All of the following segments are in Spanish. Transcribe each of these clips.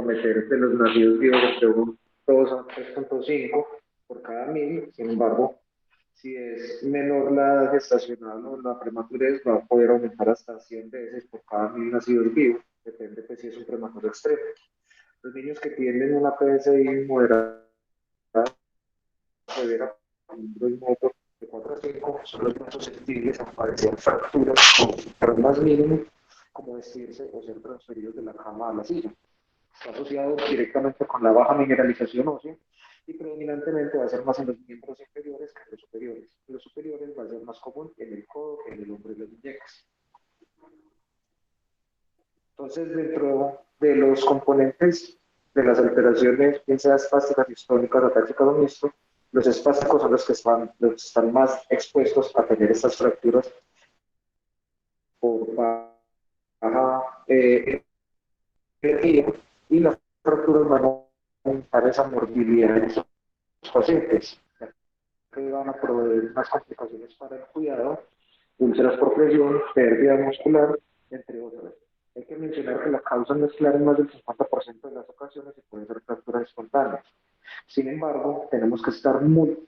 prometer de los nacidos vivos entre un 2 a 3,5 por cada mil. Sin embargo, si es menor la edad gestacional o la prematurez, va a poder aumentar hasta 100 veces por cada mil nacidos vivos. Depende pues, si es un prematuro extremo. Los niños que tienen una PSI moderada, severa, con un Gross Motor de 4 a 5, son los más susceptibles a padecer fracturas con traumas mínimos, como vestirse o ser transferidos de la cama a la silla. Está asociado directamente con la baja mineralización ósea y predominantemente va a ser más en los miembros inferiores que en los superiores. En los superiores va a ser más común en el codo, en el hombro y las muñecas. Entonces, dentro de los componentes de las alteraciones, bien sea espásticas, distónicas o tácticas o mixto, los espásticos son los que están más expuestos a tener estas fracturas por baja energía y las fracturas van a aumentar esa morbilidad en esos pacientes, que van a proveer más complicaciones para el cuidado, úlceras por presión, pérdida muscular, entre otras. Hay que mencionar que la causa no es clara en más del 50% de las ocasiones y pueden ser fracturas espontáneas. Sin embargo, tenemos que estar muy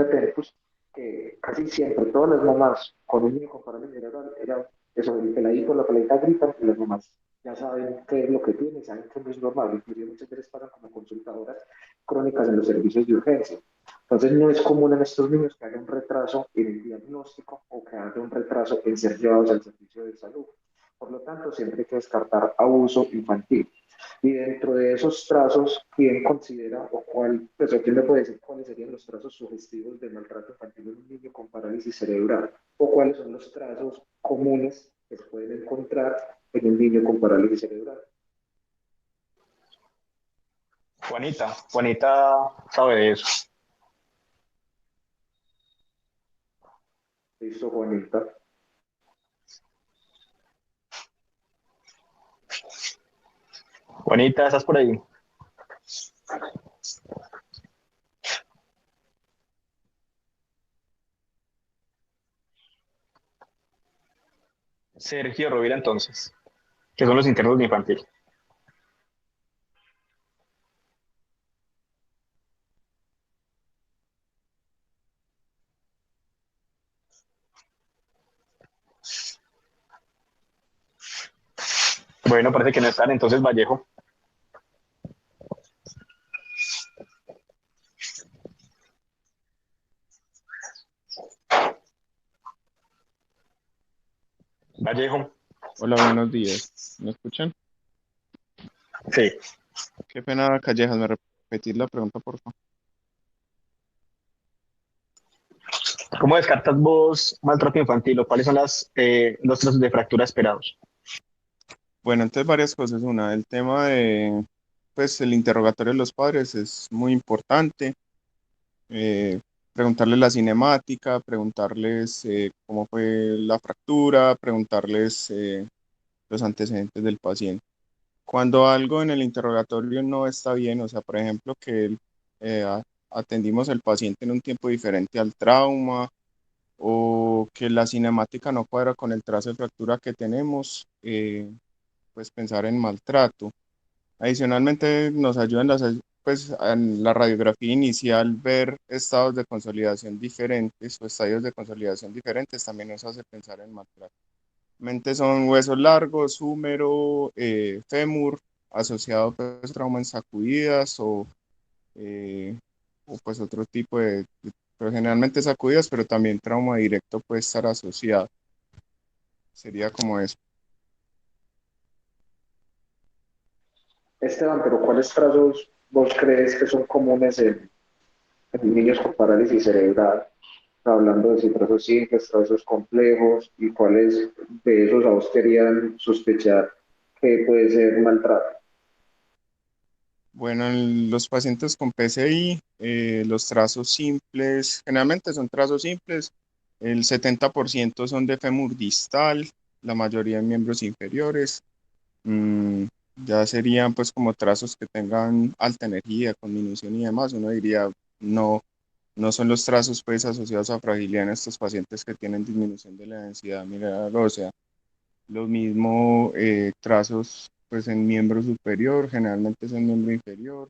atentos que casi siempre todas las mamás con un niño con parálisis cerebral era eso, el peladito, la peladita gritan y las mamás ya saben qué es lo que tiene, saben que no es normal, inclusive muchas veces pasan como consultadoras crónicas en los servicios de urgencia. Entonces no es común en estos niños que haya un retraso en el diagnóstico o que haya un retraso en ser llevados al servicio de salud. Por lo tanto, siempre hay que descartar abuso infantil. Y dentro de esos trazos, ¿quién considera o cuál, pues, o quién me puede decir cuáles serían los trazos sugestivos de maltrato infantil en un niño con parálisis cerebral? ¿O cuáles son los trazos comunes que se pueden encontrar en un niño con parálisis cerebral? Juanita sabe de eso. Listo, Juanita. Juanita, ¿estás por ahí? Sergio Rovira, entonces, que son los internos de infantil. Bueno, parece que no están, entonces Vallejo. Vallejo, Hola, buenos días. ¿Me escuchan? sí. Qué pena, Callejas, ¿me repetís la pregunta, por favor? ¿Cómo descartas vos maltrato infantil o cuáles son los trazos de fractura esperados? Bueno, entonces varias cosas. Una, el tema de, pues, el interrogatorio de los padres es muy importante. Eh, Preguntarles la cinemática, preguntarles cómo fue la fractura, preguntarles los antecedentes del paciente. Cuando algo en el interrogatorio no está bien, o sea, por ejemplo, que atendimos al paciente en un tiempo diferente al trauma, o que la cinemática no cuadra con el trazo de fractura que tenemos, pues pensar en maltrato. Adicionalmente nos ayudan pues, en la radiografía inicial ver estados de consolidación diferentes o estadios de consolidación diferentes también nos hace pensar en maltrato. Mente son huesos largos, húmero, fémur, asociado pues trauma en sacudidas eh, o pues otro tipo pero generalmente sacudidas, pero también trauma directo puede estar asociado. Sería como eso. Esteban, pero ¿cuáles trazos vos crees que son comunes en niños con parálisis cerebral? Hablando de si trazos simples, trazos complejos, y cuáles de esos a vos querían sospechar que puede ser maltrato. Bueno, en los pacientes con PCI, los trazos simples, generalmente son trazos simples, el 70% son de fémur distal, la mayoría en miembros inferiores. Mm, ya serían pues como trazos que tengan alta energía, con minución y demás. Uno diría, no, no son los trazos pues asociados a fragilidad en estos pacientes que tienen disminución de la densidad mineral ósea. Lo mismo trazos pues en miembro superior, generalmente es en miembro inferior.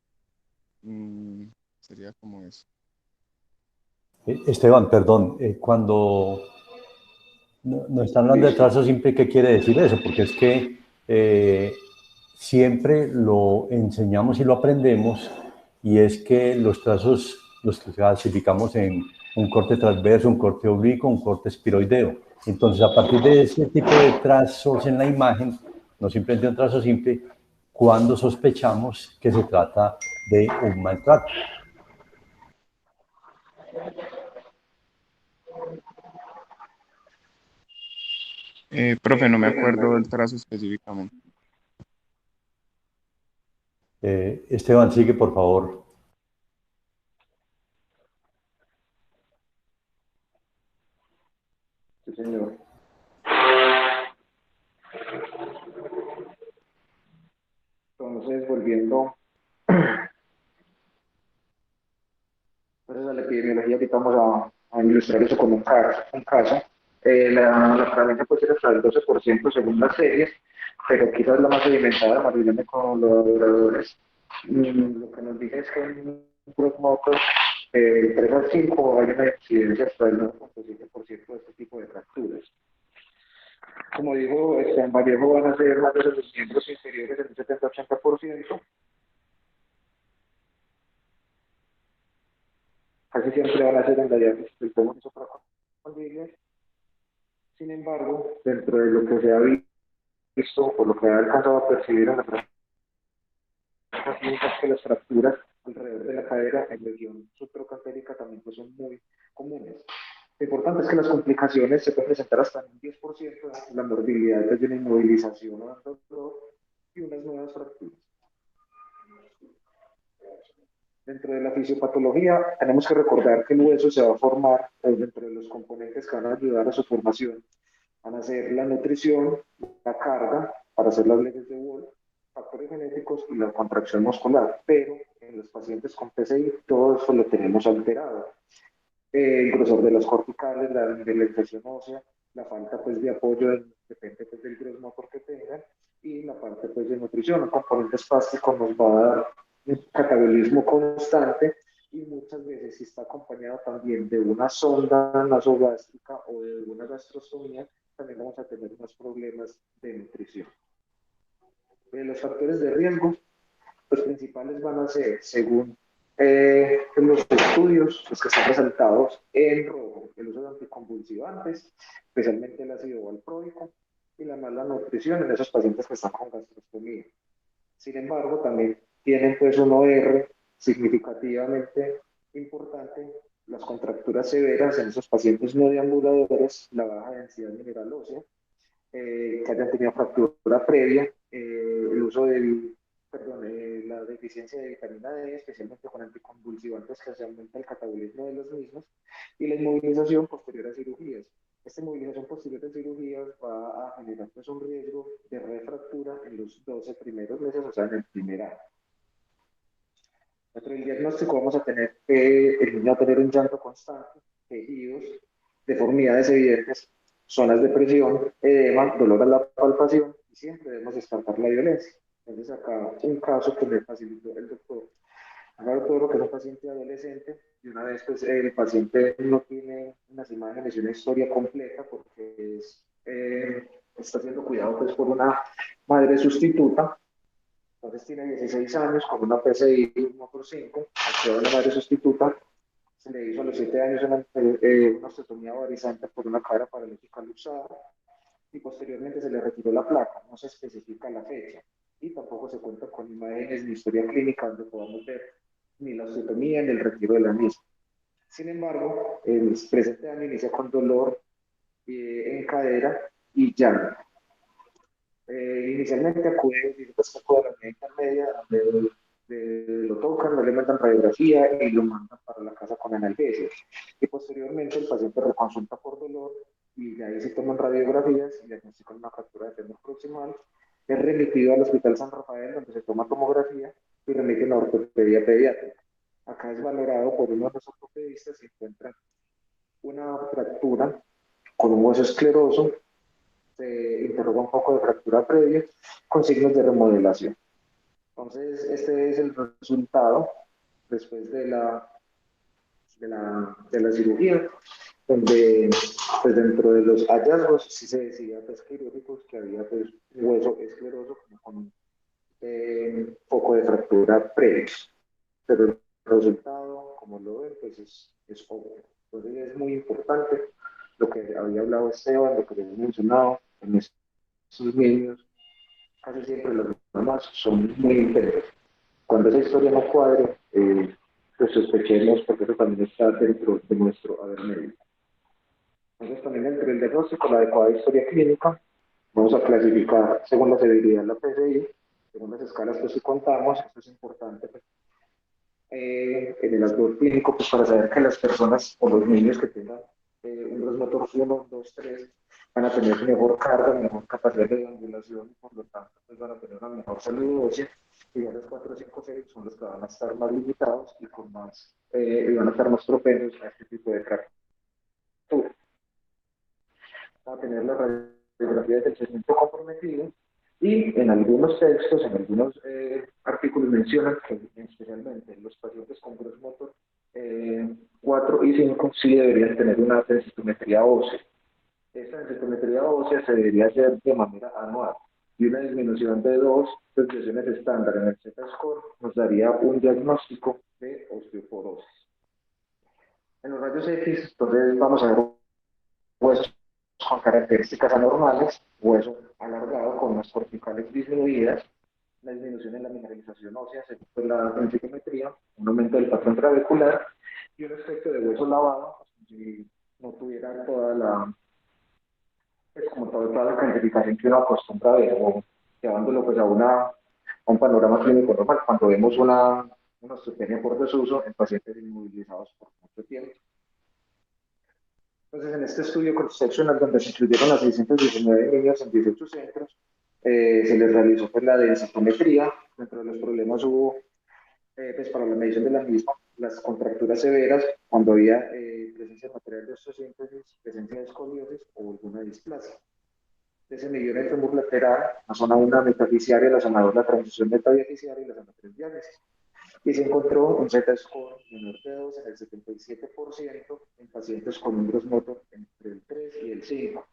Mm, sería como eso. Esteban, perdón, cuando no están hablando de Listo. trazo simple, ¿qué quiere decir eso? Porque es que siempre lo enseñamos y lo aprendemos, y es que los trazos los clasificamos en un corte transverso, un corte oblicuo, un corte espiroideo. Entonces, a partir de ese tipo de trazos en la imagen, no simplemente un trazo simple, cuando sospechamos que se trata de un maltrato. Profe, no me acuerdo del trazo específicamente. Esteban, sigue, por favor. Sí, señor. Entonces, volviendo entonces a la epidemiología, ahorita vamos a ilustrar eso con un caso. La prevalencia puede ser hasta el 12% según las series, pero quizás la más sedimentada, más bien con los laboradores. Lo que nos dice es que en un grupo motor, 3 al 5 hay una incidencia hasta el 9,7% de este tipo de fracturas. Como dijo, en Vallejo van a ser más de los miembros inferiores en un 70-80%. Casi siempre van a ser en la diálisis del pulmón y. Sin embargo, dentro de lo que se ha visto o lo que ha alcanzado a percibir en las clínicas, que las fracturas alrededor de la cadera en región subtrocantérica también pues, son muy comunes. Lo importante es que las complicaciones se pueden presentar hasta en un 10%, la morbilidad de una inmovilización o dolor y unas nuevas fracturas. Dentro de la fisiopatología, tenemos que recordar que el hueso se va a formar dentro de los componentes que van a ayudar a su formación. Van a ser la nutrición, la carga, para hacer las leyes de Wolff, factores genéticos y la contracción muscular. Pero en los pacientes con PCI, todo eso lo tenemos alterado. El grosor de las corticales, la infección ósea, la falta pues, de apoyo, depende pues, del grosor motor que tengan, y la parte pues, de nutrición. El componente espástico nos va a dar un catabolismo constante y muchas veces si está acompañado también de una sonda nasogástrica o de una gastrostomía, también vamos a tener unos problemas de nutrición. Los factores de riesgo, los principales van a ser, según los estudios, los que están resaltados en rojo, el uso de anticonvulsivantes, especialmente el ácido valproico, y la mala nutrición en esos pacientes que están con gastrostomía. Sin embargo, también tienen pues un OR significativamente importante, las contracturas severas en esos pacientes no deambuladores, la baja densidad mineral ósea, que hayan tenido fractura previa, el uso del, perdón, la deficiencia de vitamina D, especialmente con anticonvulsivantes que se aumenta el catabolismo de los mismos, y la inmovilización posterior a cirugías. Esta inmovilización posterior a cirugías va a generar pues, un riesgo de refractura en los 12 primeros meses, o sea, en el primer año. Dentro del diagnóstico vamos a tener que el niño va a tener un llanto constante, tejidos, deformidades evidentes, zonas de presión, edema, dolor a la palpación, y siempre debemos descartar la violencia. Entonces acá un caso que me facilitó el doctor. Acá todo lo que es un paciente adolescente, y una vez pues el paciente no tiene unas imágenes y una historia completa porque está siendo cuidado pues por una madre sustituta. Entonces tiene 16 años con una PCI 1/5, accedió a una madre sustituta, se le hizo a los 7 años una osteotomía varizante por una cadera paralítica luxada y posteriormente se le retiró la placa, no se especifica la fecha y tampoco se cuenta con imágenes ni historia clínica donde podamos ver ni la osteotomía ni el retiro de la misma. Sin embargo, el presente año inicia con dolor en cadera y llanto. Inicialmente acude directo a la unidad intermedia, donde lo tocan, no le mandan radiografía y lo mandan para la casa con analgesias. Y posteriormente el paciente reconsulta por dolor y de ahí se toman radiografías y diagnostican una fractura de fémur proximal. Es remitido al Hospital San Rafael, donde se toma tomografía y remite a la ortopedia pediátrica. Acá es valorado por uno de los ortopedistas y encuentra una fractura con un hueso escleroso, se interroga un poco de fractura fractura previa con signos de remodelación. Entonces, este es el resultado después de la cirugía, donde pues dentro de los hallazgos sí se decía pues, quirúrgicos que había pues, hueso escleroso con foco de fractura previo, pero el resultado, como lo ven, pues es obvio. Entonces es muy importante lo que había hablado Esteban, lo que les he mencionado en estos niños, casi siempre las mamás son muy intensas. Cuando esa historia no cuadre, pues sospechemos porque eso también está dentro de nuestro haber médico. Entonces también entre el diagnóstico, la adecuada historia clínica, vamos a clasificar según la severidad de la PCI, según las escalas que sí contamos, esto es importante pues, en el aspecto clínico, pues para saber que las personas o los niños que tengan un motor 1, 2, 3 van a tener mejor carga, mejor capacidad de deambulación, por lo tanto, pues van a tener una mejor salud ósea, y ya los 4, 5, 6 son los que van a estar más limitados y con más, y van a estar más propensos a este tipo de fracturas. Van a tener la radiografía del segmento comprometido, y en algunos textos, en algunos artículos mencionan que especialmente los pacientes con gross motor 4 y 5 sí deberían tener una densitometría ósea. Esta densitometría ósea se debería hacer de manera anual, y una disminución de 2 desviaciones estándar en el Z-score nos daría un diagnóstico de osteoporosis. En los rayos X, entonces vamos a ver huesos con características anormales, hueso alargado con unas corticales disminuidas, la disminución en la mineralización ósea según la densitometría, un aumento del patrón trabecular y un efecto de hueso lavado, si no tuviera toda la, pues como toda la calificación que uno acostumbra a ver, o llevándolo pues a un panorama clínico normal, cuando vemos una osteopenia por desuso en pacientes inmovilizados por mucho tiempo. Entonces, en este estudio cross-sectional, donde se incluyeron a 619 niños en 18 centros, se les realizó pues, la densitometría. Dentro de los problemas hubo, pues, para la medición de la misma, las contracturas severas, cuando había presencia de material de osteosíntesis, presencia de escoliosis o alguna displasia. Se midió en el fémur lateral, la zona 1 metafisiaria, la zona 2 la transición metadiafisiaria y la zona 3 diálisis. Y se encontró un Z-score menor de 2 en el 77% en pacientes con un gross motor entre el 3 y el 5.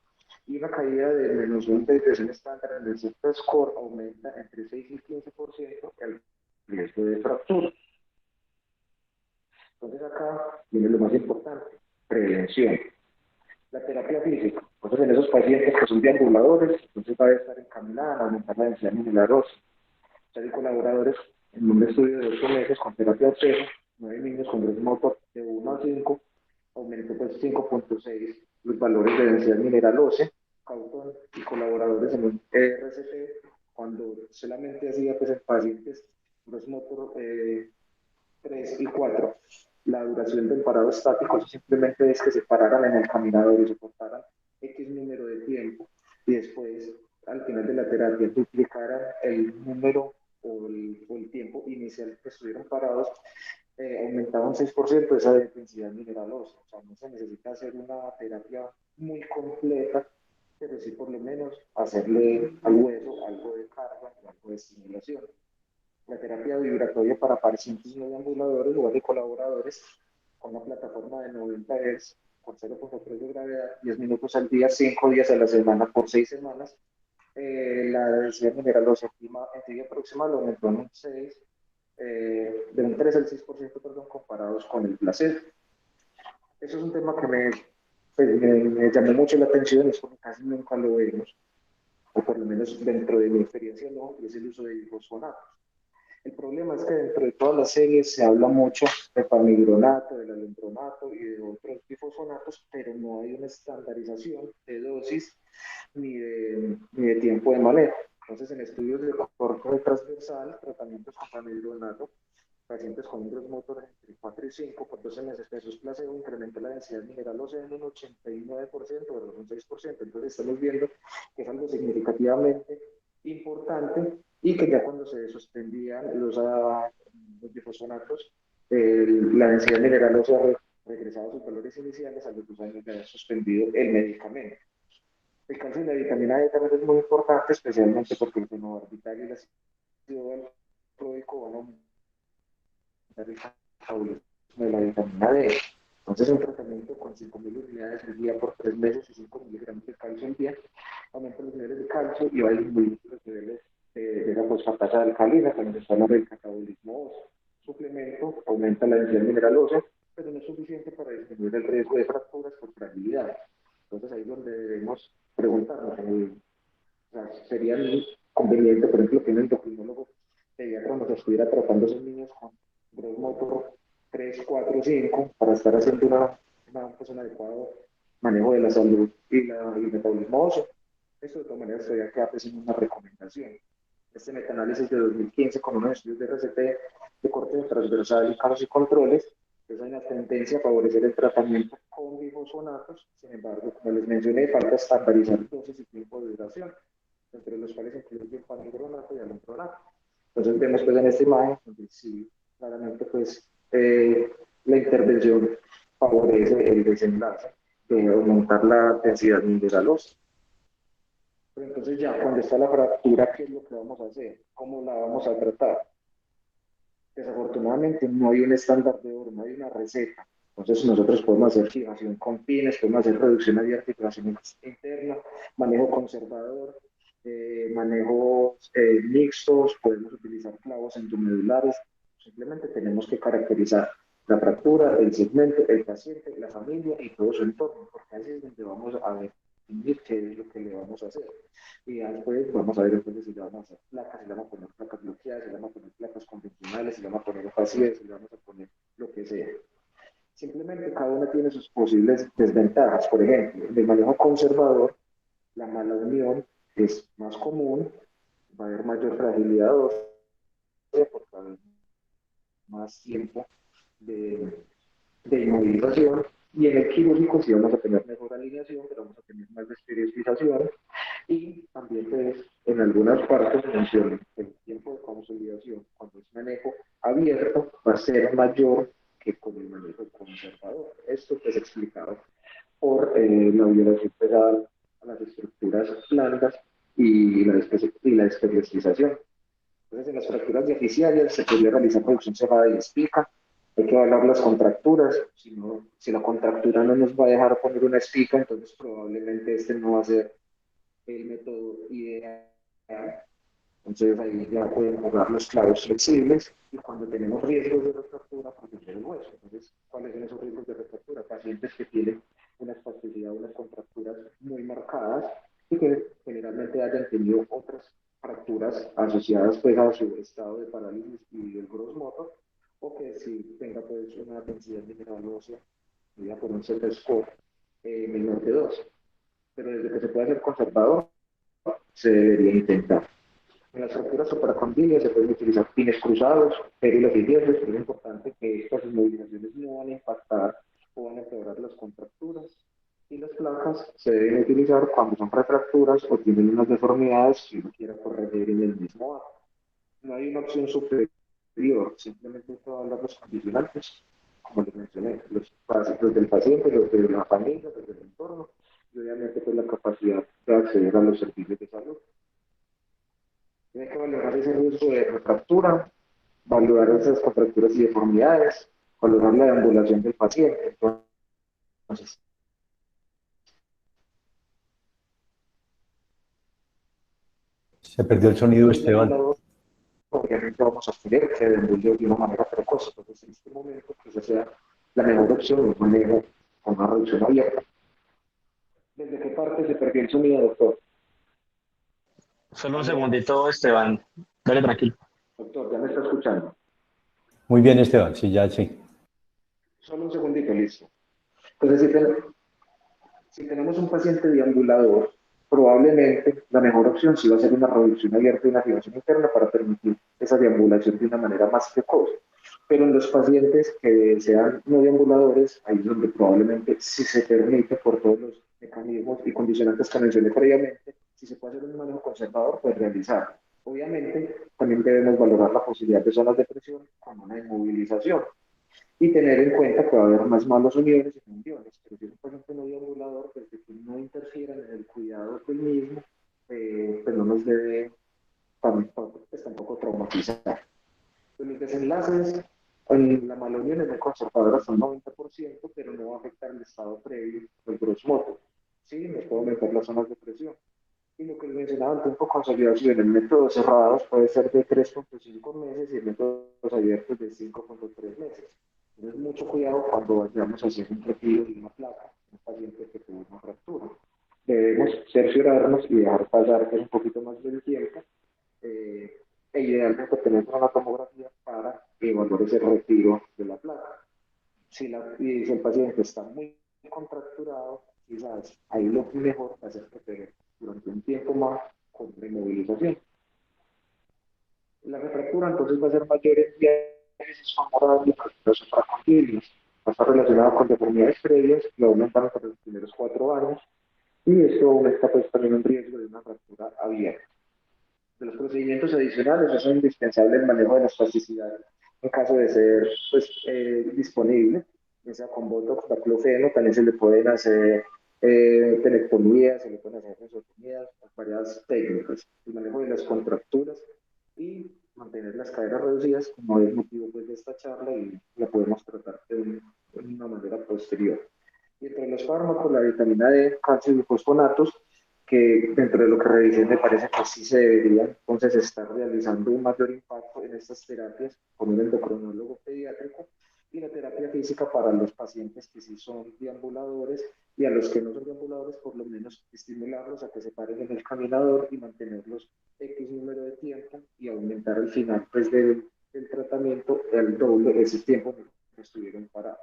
Y una caída de menos 1 de desviación estándar en el Z-score aumenta entre 6 y 15% el riesgo de fractura. Entonces acá viene lo más importante, prevención. La terapia física. Entonces en esos pacientes que son deambuladores, entonces va a estar encaminada a aumentar la densidad mineral ósea. Hay colaboradores en un estudio de 8 meses con terapia obsesa, 9 niños con gross motor de 1 a 5, aumentó pues 5.6 los valores de densidad mineral ósea, Cautón y colaboradores en un RCT, cuando solamente hacía pues en pacientes gross motor 3 y 4. La duración del parado estático simplemente es que se pararan en el caminador y soportaran X número de tiempo, y después, al final de la terapia, duplicaran el número o el tiempo inicial que estuvieron parados, aumentaba un 6% esa densidad mineral ósea. O sea, no se necesita hacer una terapia muy completa, pero sí por lo menos hacerle al hueso algo de carga y algo de estimulación. La terapia vibratoria para pacientes no deambuladores o de colaboradores con una plataforma de 90 Hz con 0.3 de gravedad, 10 minutos al día, 5 días a la semana por 6 semanas. La densidad mineral ósea en teoría próxima lo aumentó en un 6, de un 3 al 6%, perdón, comparados con el placebo. Eso es un tema que me llamó mucho la atención, es porque casi nunca lo vemos, o por lo menos dentro de mi experiencia no, y es el uso de glufonatos. El problema es que dentro de todas las series se habla mucho de pamidronato, del alendronato y de otros glifosfonatos, pero no hay una estandarización de dosis ni de tiempo de manejo. Entonces, en estudios de corte transversal, tratamientos con pamidronato, pacientes con un gross motor entre 4 y 5 por 12 meses versus placebo, incrementa la densidad mineral ósea en un 89% versus un 6%. Entonces, estamos viendo que es algo significativamente importante, y que ya cuando se suspendían los glifosfonatos, la densidad mineral ósea regresaba a sus valores iniciales a los 2 años de haber suspendido el medicamento. El calcio y la vitamina D también es muy importante, especialmente porque el fenobarbital y el ácido valproico van a aumentar el metabolismo de la vitamina D. Entonces, un tratamiento con 5.000 unidades al día por 3 meses y 5 miligramos de calcio al día aumenta los niveles de calcio y va a disminuir los niveles de la fosfatasa alcalina, también está hablando del catabolismo óseo. Suplemento aumenta la densidad mineral ósea, pero no es suficiente para disminuir el riesgo de fracturas por fragilidad. Entonces, ahí es donde debemos preguntarnos, o sea, sería conveniente, por ejemplo, que un endocrinólogo pediatra nos estuviera tratando a esos niños con growth motor 3, 4, 5 para estar haciendo pues, un adecuado manejo de la salud y el metabolismo óseo. Esto de todas maneras todavía queda pues, en una recomendación. Este metaanálisis de 2015 con unos estudios de RCT de corte transversal y casos y controles, pues hay una tendencia a favorecer el tratamiento con bifosfonatos. Sin embargo, como les mencioné, falta estandarizar dosis y tiempo de duración, entre los cuales incluye el panigronato y el alendronato. Entonces vemos pues en esta imagen donde sí, claramente pues la intervención favorece el desenlace de aumentar la densidad mineralosa. Pero entonces ya cuando está la fractura, ¿qué es lo que vamos a hacer? ¿Cómo la vamos a tratar? Desafortunadamente no hay un estándar de oro, no hay una receta. Entonces nosotros podemos hacer fijación con pines, podemos hacer reducción de articulación interna, manejo conservador, manejos mixtos, podemos utilizar clavos endomedulares. Simplemente tenemos que caracterizar la fractura, el segmento, el paciente, la familia y todo su entorno, porque así es donde vamos a definir qué es lo que le vamos a hacer. Y después vamos a ver entonces si le vamos a hacer placas, si le vamos a poner placas bloqueadas, si le vamos a poner placas convencionales, si le vamos a poner pasivas, si le vamos a poner lo que sea. Simplemente cada una tiene sus posibles desventajas. Por ejemplo, el manejo conservador, la mala unión es más común, va a haber mayor fragilidad ósea porque va a haber más tiempo de, de inmovilización. Y en el quirúrgico sí vamos a tener mejor alineación, pero vamos a tener más desperiospización. Y también pues, en algunas partes mencionan que el tiempo de consolidación cuando es manejo abierto va a ser mayor que con el manejo conservador. Esto pues explicado por la violación pesada a las estructuras blandas y la especialización. Entonces, en las fracturas deficiarias se podría realizar reducción cerrada y espica. Hay que evaluar las contracturas. Si la contractura no nos va a dejar poner una espica, entonces probablemente este no va a ser el método ideal. Entonces ahí ya pueden jugar los clavos flexibles y cuando tenemos riesgos de refractura, proteger el hueso. Entonces, ¿cuáles son esos riesgos de refractura? Pacientes que tienen una espasticidad, unas contracturas muy marcadas y que generalmente hayan tenido otras fracturas asociadas pues, a su estado de parálisis y el gross motor, o que si tenga pues, una densidad mineral ósea, medida por un Z-score menor de 2. Pero desde que se puede hacer conservador, se debería intentar. En las fracturas supracondilias se pueden utilizar pines cruzados, périlos y dientes, pero es importante que estas inmovilizaciones no van a impactar o van a empeorar las contracturas. Y las placas se deben utilizar cuando son refracturas o tienen unas deformidades si uno quiere corregir en el mismo acto. No hay una opción superior, simplemente todas hablar los condicionantes, como les mencioné, los básicos del paciente, los de la familia, los del entorno, y obviamente pues la capacidad de acceder a los servicios de salud. Tiene que valorar ese riesgo de refractura, valorar esas contracturas y deformidades, valorar la deambulación del paciente. Entonces, Se perdió el sonido, Esteban. obviamente vamos a tener que deambular de una manera precoz. Entonces, en este momento, quizás sea la mejor opción un manejo con una reducción abierta. ¿Desde qué parte se perdió el sonido, doctor? Solo un segundito, Esteban. Dale tranquilo. Doctor, ¿ya me está escuchando? Muy bien, Esteban, sí, ya sí. Solo un segundito, listo. Entonces, si tenemos un paciente deambulador, probablemente la mejor opción sí va a ser una reducción abierta y una fijación interna para permitir esa deambulación de una manera más precoz. Pero en los pacientes que sean no deambuladores, ahí es donde probablemente si se permite por todos los mecanismos y condicionantes que mencioné previamente, si se puede hacer un manejo conservador, pues realizarlo. Obviamente, también debemos valorar la posibilidad de zonas de presión con una inmovilización y tener en cuenta que va a haber más malos uniones y funciones, pero si es un paciente no deambulador, pues que no interfieran en el cuidado del mismo, pues no nos debe tampoco traumatizar. Pues los desenlaces, la malonión es muy conservadora hasta un 90%, pero no va a afectar el estado previo del gross motor. Sí, nos puede aumentar las zonas de presión. Y lo que les mencionaba, el tiempo de consolidación en métodos cerrados puede ser de 3,5 meses y en métodos abiertos de 5,3 meses. Entonces, mucho cuidado cuando vayamos a hacer un retiro de una placa, un paciente que tuvo una fractura. Debemos cerciorarnos y dejar pasar que es un poquito más del tiempo, e idealmente tener una tomografía para evaluar ese retiro de la placa. Y si el paciente está muy contracturado, quizás ahí lo mejor va a ser proteger durante un tiempo más con removilización. La refractura entonces va a ser mayor en diálisis favorable para los supracontinuos. Va a estar relacionada con deformidades previas que aumentan por los primeros 4 años y esto aumenta pues también un riesgo de una fractura abierta. De los procedimientos adicionales es indispensable el manejo de la espasticidad en caso de ser pues, disponible, ya sea con botox, baclofeno, también se le pueden hacer telectomías, se le pueden hacer mesotomías, varias técnicas, el manejo de las contracturas y mantener las caderas reducidas, como es el motivo pues, de esta charla, y la podemos tratar de una manera posterior. Y entre los fármacos, la vitamina D, calcio y fosfonatos, que dentro de lo que revisé me parece que sí se debería entonces estar realizando un mayor impacto en estas terapias con un endocrinólogo pediátrico, y la terapia física para los pacientes que sí son deambuladores, y a los que no son deambuladores por lo menos estimularlos a que se paren en el caminador y mantenerlos X número de tiempo y aumentar al final pues, del tratamiento el doble ese tiempo en el que estuvieron parados.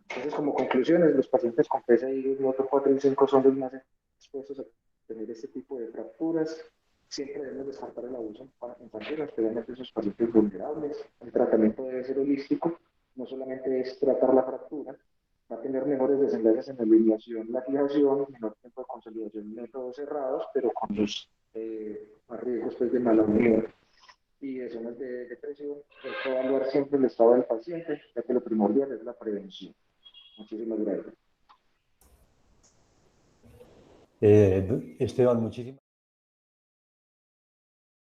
Entonces, como conclusiones, los pacientes con PSI motor 4 y 5 son los más expuestos a tener este tipo de fracturas. Siempre debemos descartar el abuso infantil, especialmente esos pacientes vulnerables. El tratamiento debe ser holístico, no solamente es tratar la fractura, va a tener mejores desenlaces en la alineación, la fijación, menor tiempo de consolidación en métodos cerrados, pero con los más riesgos pues, de mala unión y de zonas de depresión. Hay que evaluar siempre el estado del paciente, ya que lo primordial es la prevención. Muchísimas gracias. Esteban, muchísimas